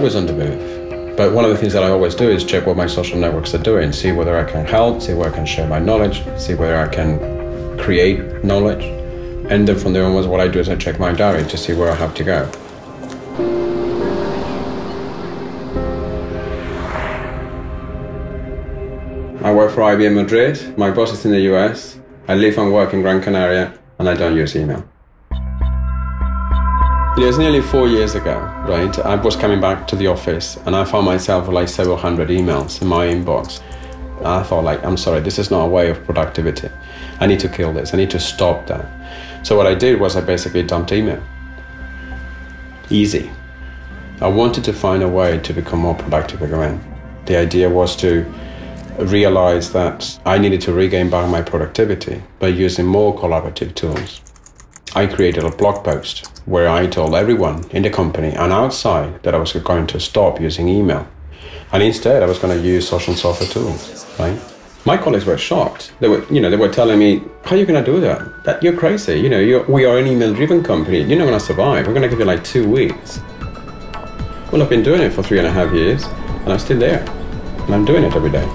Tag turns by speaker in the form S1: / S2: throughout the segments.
S1: always on the move. But one of the things that I always do is check what my social networks are doing, see whether I can help, see where I can share my knowledge, see whether I can create knowledge. And then from there onwards, what I do is I check my diary to see where I have to go. I work for IBM Madrid. My boss is in the US. I live and work in Gran Canaria, and I don't use email. It was nearly 4 years ago, right? I was coming back to the office, and I found myself with like several hundred emails in my inbox. And I thought, like, I'm sorry, this is not a way of productivity. I need to kill this. I need to stop that. So what I did was I basically dumped email. Easy. I wanted to find a way to become more productive again. The idea was to realize that I needed to regain back my productivity by using more collaborative tools. I created a blog post where I told everyone in the company and outside that I was going to stop using email. And instead I was going to use social software tools, right? My colleagues were shocked. They were telling me, how are you going to do that? You're crazy. We are an email-driven company. You're not going to survive. We're going to give you like 2 weeks. Well, I've been doing it for 3.5 years and I'm still there. And I'm doing it every day.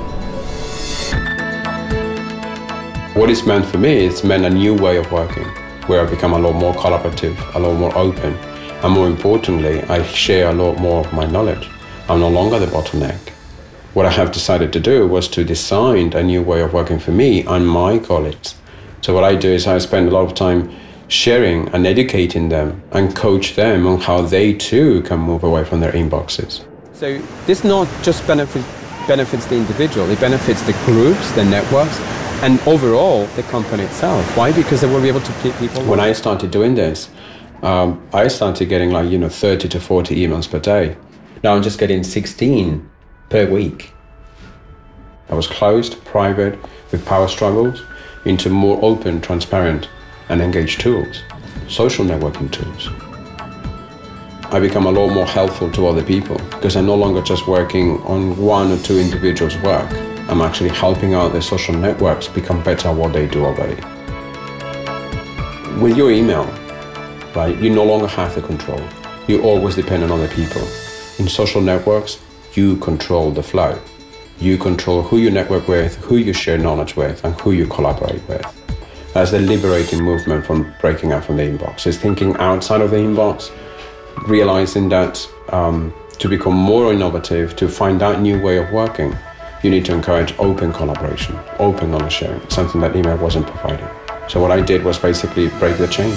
S1: What it's meant for me, it's meant a new way of working, where I've become a lot more collaborative, a lot more open, and more importantly, I share a lot more of my knowledge. I'm no longer the bottleneck. What I have decided to do was to design a new way of working for me and my colleagues. So what I do is I spend a lot of time sharing and educating them and coach them on how they too can move away from their inboxes. So this not just benefits the individual, it benefits the groups, the networks, and overall the company itself. Why? Because they will be able to keep people. When I started doing this, I started getting like 30 to 40 emails per day. Now I'm just getting 16 per week. I was closed, private, with power struggles, into more open, transparent, and engaged tools, social networking tools. I become a lot more helpful to other people because I'm no longer just working on 1 or 2 individuals' work. I'm actually helping out the social networks become better at what they do already. With your email, right, you no longer have the control. You always depend on other people. In social networks, you control the flow. You control who you network with, who you share knowledge with, and who you collaborate with. That's the liberating movement from breaking out from the inbox. It's thinking outside of the inbox, realizing that to become more innovative, to find that new way of working, you need to encourage open collaboration, open knowledge sharing, something that email wasn't providing. So what I did was basically break the chain.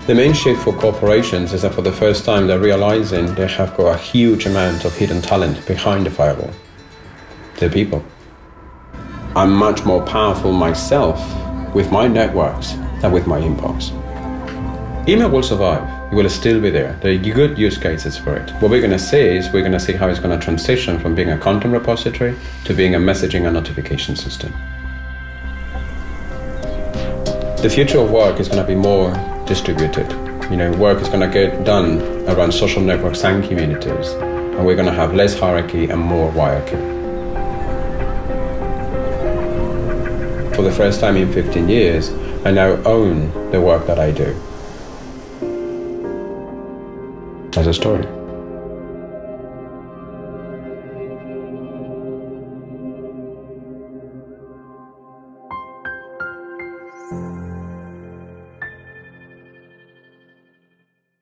S1: The main shift for corporations is that for the first time they're realizing they have got a huge amount of hidden talent behind the firewall. They're people. I'm much more powerful myself with my networks than with my inbox. Email will survive. It will still be there. There are good use cases for it. What we're going to see is we're going to see how it's going to transition from being a content repository to being a messaging and notification system. The future of work is going to be more distributed. Work is going to get done around social networks and communities, and we're going to have less hierarchy and more hierarchy. For the first time in 15 years, I now own the work that I do. As a story.